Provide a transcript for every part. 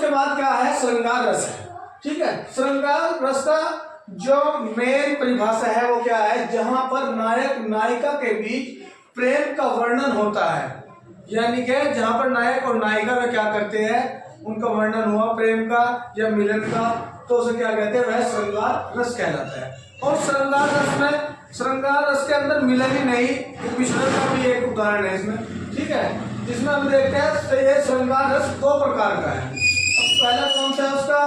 उसके बाद क्या है, श्रृंगार रस है। ठीक है, श्रृंगार रस का जो मेन परिभाषा है वो क्या है, जहां पर नायक नायिका के बीच प्रेम का वर्णन होता है, यानी कि जहां पर नायक और नायिका में क्या करते हैं, उनका वर्णन हुआ प्रेम का या मिलन का, तो उसे क्या कहते हैं, वह श्रृंगार रस कहलाता है। और श्रृंगार रस में, श्रृंगार रस के अंदर मिलन ही नहीं, मिश्रण का भी एक उदाहरण है इसमें। ठीक है, जिसमें हम देखते हैं तो ये श्रृंगार रस दो प्रकार का है। अब पहला कौन सा है उसका,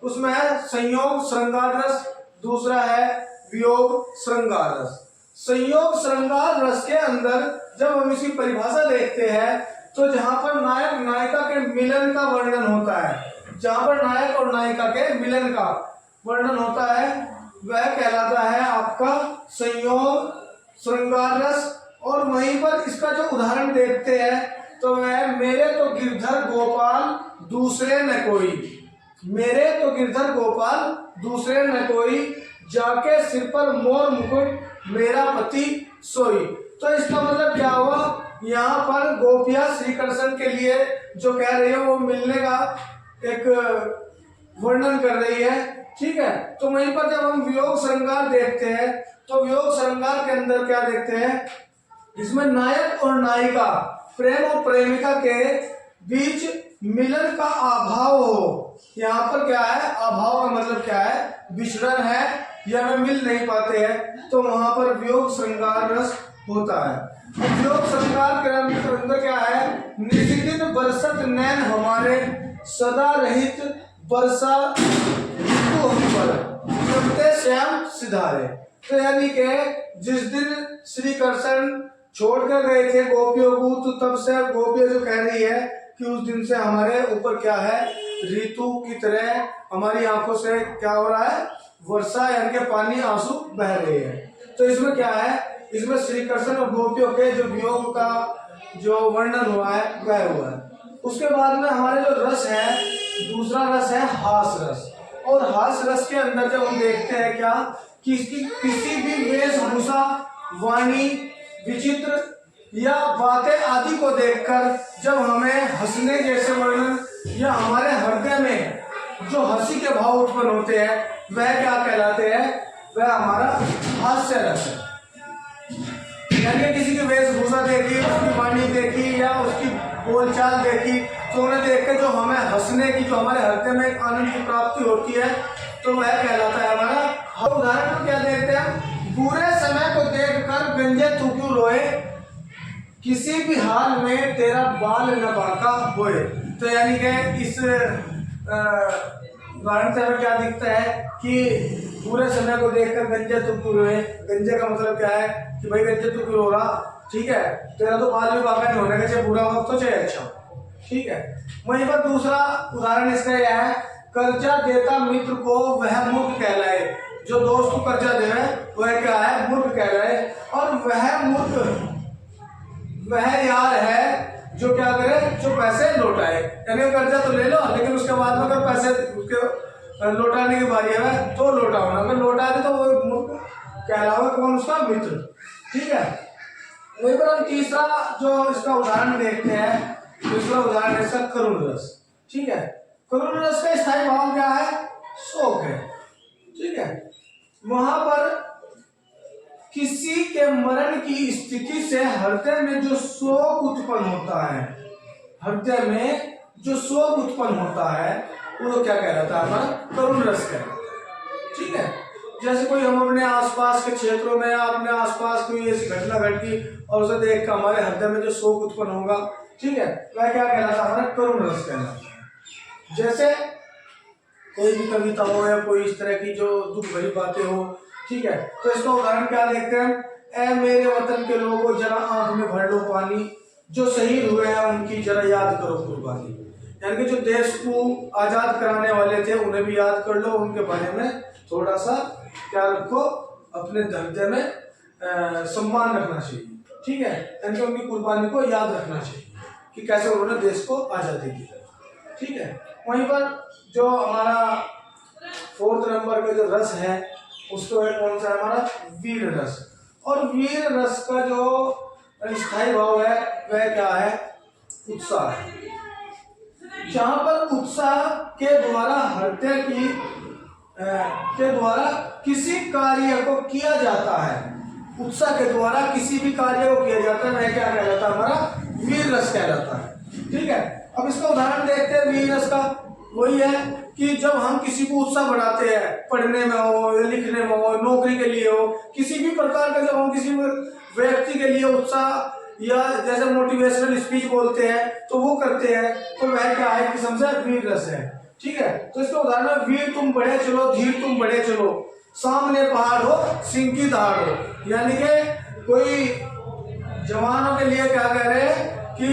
उसमें है संयोग श्रृंगार रस, दूसरा है वियोग श्रृंगार रस। संयोग श्रृंगार रस के अंदर जब हम इसकी परिभाषा देखते हैं तो जहां पर नायक नायिका के मिलन का वर्णन होता है, जहां पर नायक और नायिका के मिलन का वर्णन होता है, वह कहलाता है आपका संयोग श्रृंगार रस। और वहीं पर इसका जो उदाहरण देखते हैं तो वह मेरे तो गिरधर गोपाल दूसरे न कोई, मेरे तो गिरधर गोपाल दूसरे न कोई, जाके सिर पर मोर मुकुट मेरा पति सोई। तो इसका मतलब क्या हुआ, यहाँ पर गोपियां श्री कृष्ण के लिए जो कह रही है वो मिलने का एक वर्णन कर रही है। ठीक है, तो वहीं पर जब हम वियोग श्रृंगार देखते हैं तो वियोग श्रृंगार के अंदर क्या देखते हैं, इसमें नायक और नायिका प्रेम और प्रेमिका के बीच मिलन का अभाव हो। यहाँ पर क्या है, अभाव का मतलब क्या है, विचरण है या वे मिल नहीं पाते हैं, तो वहां पर वियोग श्रृंगार रस होता है। वियोग श्रृंगार के अंदर क्या है, निशिदिन बरसत नैन हमारे, सदा रहित बरसा ऋतु हम पर, करते श्याम सिधारे। तो यानी कि जिस दिन श्री कृष्ण छोड़कर गए थे गोपियों को, तो तब से गोपियां जो कह रही है कि उस दिन से हमारे ऊपर क्या है, ऋतु की तरह हमारी आंखों से क्या हो रहा है, वर्षा यानी कि पानी आंसू बह रहे हैं। तो इसमें क्या है, इसमें श्री कृष्ण और गोपियों के जो वियोग का जो वर्णन हुआ है वह हुआ है। उसके बाद में हमारे जो रस है, दूसरा रस है हास रस। और हास रस के अंदर जब हम देखते हैं क्या, कि किसी भी वेशभूषा, वाणी, विचित्र या बातें आदि को देखकर जब हमें हंसने जैसे वर्णन या हमारे हृदय में जो हंसी के भाव उत्पन्न होते हैं वह क्या कहलाते हैं, वह हमारा हास्य रस है। यानी किसी की वेशभूषा देखी, उसकी वाणी देखी या उसकी बोलचाल देखी, तो उन्हें देख के जो हमें हंसने की, जो हमारे हृदय में एक आनंद की प्राप्ति होती है, तो वह कहलाता है हमारा। हम उदाहरण को क्या देखते हैं, बुरे समय को देखकर गंजे तू क्यों रोए, किसी भी हाल में तेरा बाल न बांका होए। तो यानी कि इस उदाहरण से हमें क्या दिखता है कि बुरे समय को देखकर गंजे तू क्यों रोए। गंजे का मतलब क्या है कि भाई गंजे तू क्यों रो रहा, ठीक है, तेरा तो बाल भी बांका नहीं होने का, चाहे बुरा वक्त हो चाहे अच्छा हो। ठीक है, वहीं पर दूसरा उदाहरण इसका यह है, कर्जा देता मित्र को वह मूर्ख कहलाए। जो दोस्त को कर्जा दे रहा है वह क्या है, मूर्ख कहलाए। और वह मूर्ख वह यार है जो क्या करे, जो पैसे लौटाए। यानी कर्जा तो ले लो, लेकिन उसके बाद में अगर पैसे उसके लौटाने की बारी है तो लौटाओ ना, अगर लौटा दे तो वो मूर्ख कहलाओगे, कौन, उसका मित्र। ठीक है, वहीं पर हम तीसरा जो इसका उदाहरण देखते हैं, दूसरा उदाहरण है इसका करुण रस। ठीक है, करुण रस का स्थायी भाव क्या है, शोक है। ठीक है, वहां पर किसी के मरण की स्थिति से हृदय में जो शोक उत्पन्न होता है, हृदय में जो शोक उत्पन्न होता है वो क्या कहलाता है, हमारा करुण रस कहलाता है। ठीक है, जैसे कोई हम अपने आसपास के क्षेत्रों में या अपने आसपास कोई ऐसी घटना घटी और उसे देख कर हमारे हृदय में जो शोक उत्पन्न होगा, ठीक है, वह क्या कहलाता है, हमारा करुण रस कहलाता है। जैसे कोई भी कविता हो या कोई इस तरह की जो दुख भरी बातें हो, ठीक है, तो इसका उदाहरण क्या देखते हैं, ऐ मेरे वतन के लोगों जरा आंख में भर लो पानी, जो शहीद हुए हैं उनकी जरा याद करो कुर्बानी। यानी कि जो देश को आजाद कराने वाले थे उन्हें भी याद कर लो, उनके बारे में थोड़ा सा क्या रखो, अपने हृदय में सम्मान रखना चाहिए। ठीक है, यानी कि उनकी कुर्बानी को याद रखना चाहिए कि कैसे उन्होंने देश को आजादी दी। ठीक है, वहीं पर जो हमारा 4th नंबर का जो रस है उसको कौन सा है, हमारा वीर रस। और वीर रस का जो स्थायी भाव है वह क्या है, उत्साह है। जहां पर उत्साह के द्वारा हत्या की के द्वारा किसी कार्य को किया जाता है, उत्साह के द्वारा किसी भी कार्य को किया जाता है, वह क्या कहलाता है? हमारा वीर रस कहलाता है। ठीक है, अब इसका उदाहरण देखते हैं वीर रस का। वही है कि जब हम किसी को उत्साह बढ़ाते हैं, पढ़ने में हो, लिखने में हो, नौकरी के लिए हो, किसी भी प्रकार का जब हम किसी व्यक्ति के लिए उत्साह या जैसे मोटिवेशनल स्पीच बोलते हैं तो वो करते हैं, तो वह क्या है? किस्म से वीर रस है। ठीक है, तो इसका उदाहरण है वीर तुम बढ़े चलो, धीर तुम बढ़े चलो, सामने पहाड़ हो, सिंह की दहाड़ हो। यानी कि कोई जवानों के लिए क्या कह रहे हैं कि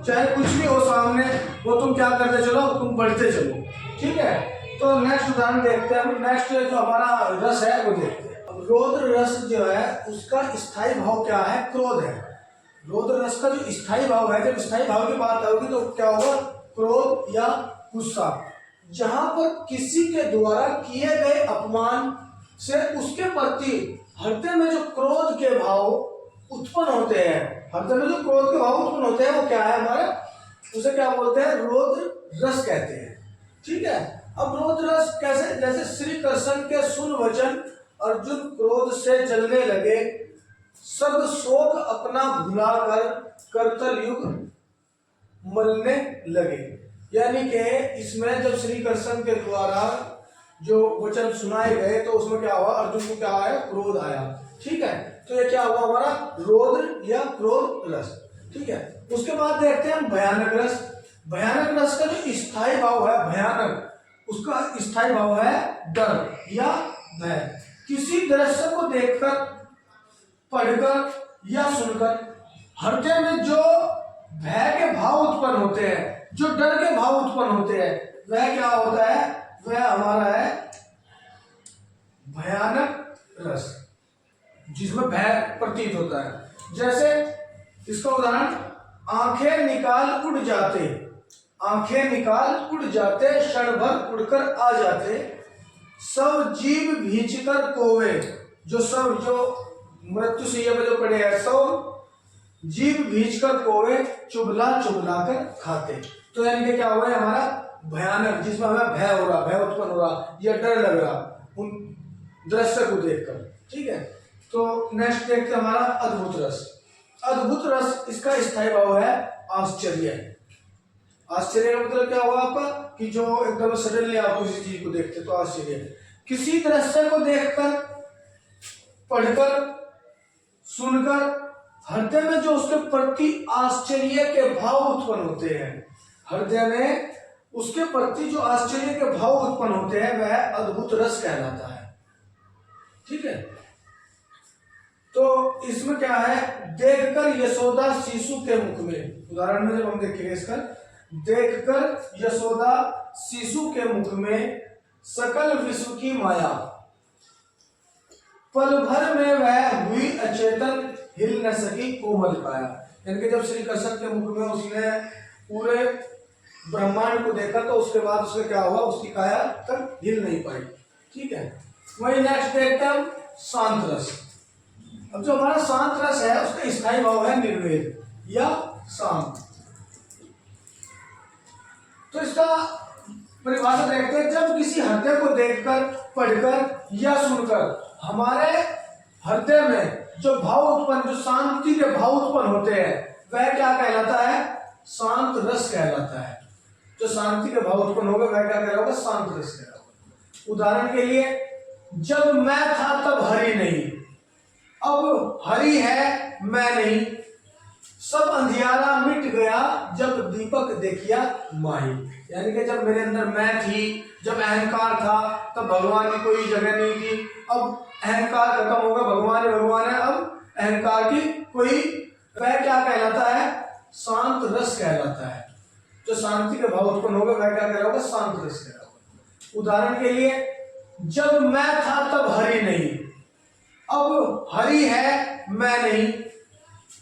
चाहे कुछ भी हो सामने, वो तुम क्या करते चलो, तुम बढ़ते चलो। ठीक है, तो नेक्स्ट उदाहरण देखते हैं। नेक्स्ट जो हमारा रस है वो देखते हैं। रौद्र रस जो है उसका स्थायी भाव क्या है? क्रोध है। रौद्र रस का जो स्थायी भाव है, जब स्थायी भाव की बात होगी तो क्या होगा? क्रोध या गुस्सा। जहां पर किसी के द्वारा किए गए अपमान से उसके प्रति हृदय में जो क्रोध के भाव उत्पन्न होते हैं, हृदय में जो क्रोध के भाव उत्पन्न होते हैं वो क्या है हमारे? उसे क्या बोलते हैं? रौद्र रस कहते हैं। ठीक है, अब रौद्र रस कैसे? जैसे श्री कृष्ण के सुन वचन अर्जुन क्रोध से जलने लगे, सब शोक अपना भुलाकर करतल युग मलने लगे। यानी कि इसमें जब श्री कृष्ण के द्वारा जो वचन सुनाए गए तो उसमें क्या हुआ? अर्जुन को क्या आया? क्रोध आया। ठीक है, तो ये क्या हुआ हमारा? रौद्र या क्रोध रस। ठीक है, उसके बाद देखते हैं भयानक रस। भयानक रस का जो स्थायी भाव है भयानक, उसका स्थायी भाव है डर या भय। किसी दृश्य को देखकर, पढ़कर या सुनकर हृदय में जो भय के भाव उत्पन्न होते हैं, जो डर के भाव उत्पन्न होते हैं, वह क्या होता है? वह हमारा है भयानक रस, जिसमें भय प्रतीत होता है। जैसे इसका उदाहरण, आंखें निकाल उड़ जाते, आंखें निकाल उड़ जाते, क्षण भर उड़कर आ जाते, सब जीव भींचकर कोवे। जो सब जो मृत्यु से जो पड़े हैं, सब जीव भींचकर कोवे, चुगला चुगला कर खाते। तो यानी कि क्या हुआ है हमारा? भयानक, जिसमें हमें भय हो रहा, भय उत्पन्न हो रहा या डर लग रहा उन दृश्य को देखकर। ठीक है, तो नेक्स्ट देखते हैं हमारा अद्भुत रस। अद्भुत रस, इसका स्थायी भाव है आश्चर्य। आश्चर्य का मतलब क्या हुआ आपका? कि जो एकदम सडनली आप किसी चीज को देखते तो आश्चर्य। किसी दृश्य को देखकर, पढ़कर, सुनकर हृदय में जो उसके प्रति आश्चर्य के भाव उत्पन्न होते हैं, हृदय में उसके प्रति जो आश्चर्य के भाव उत्पन्न होते हैं, वह अद्भुत रस कहलाता है। ठीक है, तो इसमें क्या है? देखकर यशोदा शिशु के मुख में, उदाहरण में जब हम देखेंगे इसका, देखकर यशोदा शिशु के मुख में सकल विश्व की माया, पल भर में वह हुई अचेतन, हिल न सकी कोमल काया। यानी कि जब श्री कृष्ण के मुख में उसने पूरे ब्रह्मांड को देखा तो उसके बाद उसमें क्या हुआ? उसकी काया तक हिल नहीं पाई। ठीक है, वही नेक्स्ट देखते हैं शांत रस। अब जो हमारा शांत रस है उसका स्थायी भाव है निर्वेद या शांत। तो इसका परिभाषा देखते हैं, जब किसी हृदय को देखकर, पढ़कर या सुनकर हमारे हृदय में जो भाव उत्पन्न, जो शांति के भाव उत्पन्न होते हैं, वह क्या कहलाता है? शांत रस कहलाता है। जो शांति के भाव उत्पन्न होगा वह क्या कहलाएगा? शांत रस कहलाएगा। उदाहरण के लिए, जब मैं था तब हरि नहीं, अब हरि है मैं नहीं, सब अंधियारा मिट गया जब दीपक देखिया माही। यानी कि जब मेरे अंदर मैं थी, जब अहंकार था, तब भगवान की कोई जगह नहीं थी। अब अहंकार खत्म होगा, भगवान है, भगवान है, अब अहंकार की कोई, वह क्या कहलाता है? शांत रस कहलाता है। जो शांति के भाव उत्पन्न होगा वह क्या कहलाएगा? शांत रस कहलाएगा। उदाहरण के लिए, जब मैं था तब हरि नहीं, अब हरि है मैं नहीं,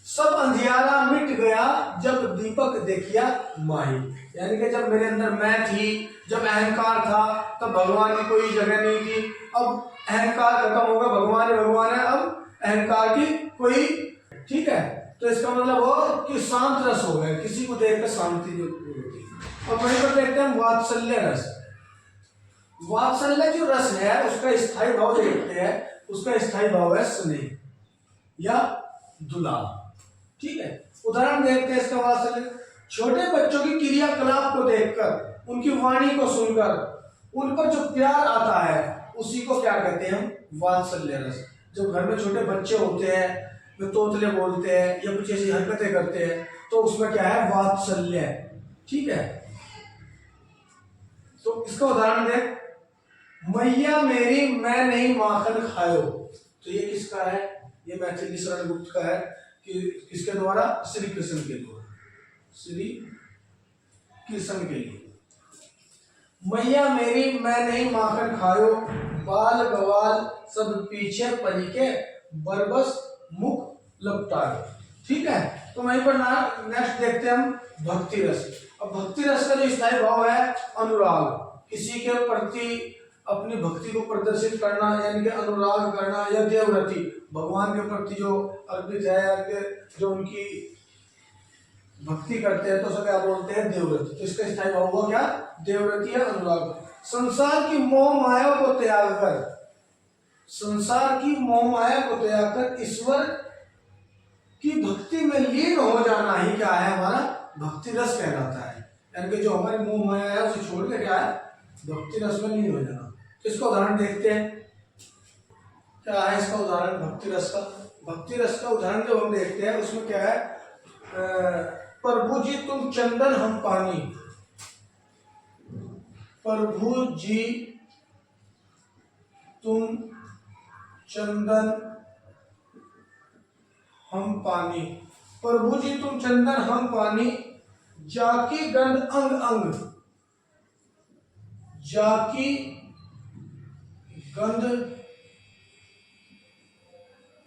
सब अंधियारा मिट गया जब दीपक देखिया माही। यानी कि जब मेरे अंदर मैं थी, जब अहंकार था, तब भगवान की कोई जगह नहीं थी। अब अहंकार खत्म होगा, भगवान है, भगवान है, अब अहंकार की कोई। ठीक है, तो इसका मतलब हो कि शांत रस हो गया, किसी को देखकर शांति जो होती है। और वहीं पर देखते हैं वात्सल्य रस। वात्सल्य जो रस है उसका स्थायी भाव देखते हैं, उसका स्थायी भाव है स्नेह या दुलार। ठीक है, उदाहरण देखते हैं इसका वात्सल्य। छोटे बच्चों की क्रियाकलाप को देखकर, उनकी वाणी को सुनकर उन पर जो प्यार आता है उसी को क्या कहते हैं हम? वात्सल्य रस। जब घर में छोटे बच्चे होते हैं, वे तोतले बोलते हैं या कुछ ऐसी हरकतें करते हैं तो उसमें क्या है? वात्सल्य। ठीक है, तो इसका उदाहरण देख, मैया मेरी मैं नहीं माखन खायो। तो ये किसका है? ये मैथिली शरण गुप्त का है कि किसके द्वारा? श्री कृष्ण के द्वारा, श्री कृष्ण के लिए। मैया मेरी मैं नहीं माखन खायो, बाल गवाल सब पीछे परी के, बरबस मुख लपटायो। ठीक है, तो वहीं पर ना नेक्स्ट देखते हैं हम भक्ति रस। अब भक्ति रस का जो स्थायी भाव है अनुराग, किसी के प्रति अपनी भक्ति को प्रदर्शित करना यानी कि अनुराग करना, या देवरति, भगवान के प्रति जो अर्पित है, जो उनकी भक्ति करते हैं तो उसे क्या बोलते हैं? देवरति। तो इसका स्थायी भाव हुआ क्या? देवरति या अनुराग। संसार की मोह माया को त्याग कर, संसार की मोह माया को त्याग कर ईश्वर की भक्ति में लीन हो जाना ही क्या है? हमारा भक्ति रस कहलाता है। यानी कि जो हमारी मोह माया है उसे छोड़ के क्या है? भक्ति रस में लीन हो जाना। इसका उदाहरण देखते हैं, क्या है इसका उदाहरण भक्ति रस का? भक्ति रस का उदाहरण जो हम देखते हैं उसमें क्या है? प्रभु जी तुम चंदन हम पानी, प्रभु जी तुम चंदन हम पानी, प्रभु जी तुम चंदन हम पानी, जाकी गंध अंग अंग, जाकी गंध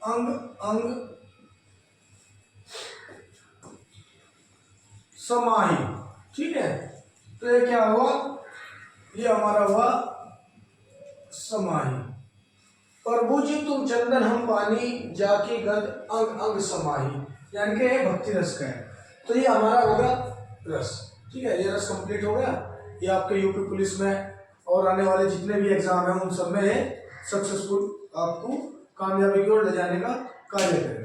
अंग अंग समाही। ठीक है, तो ये क्या हुआ? ये हमारा हुआ समाही। प्रभु जी तुम चंदन हम पानी, जाकी गंध अंग अंग समाही, यानी कि ये भक्ति रस का है। तो ये हमारा होगा रस। ठीक है, ये रस कंप्लीट हो गया। ये आपके यूपी पुलिस में और आने वाले जितने भी एग्जाम हैं उन सब में सक्सेसफुल आपको कामयाबी की ओर ले जाने का कार्य करेगा।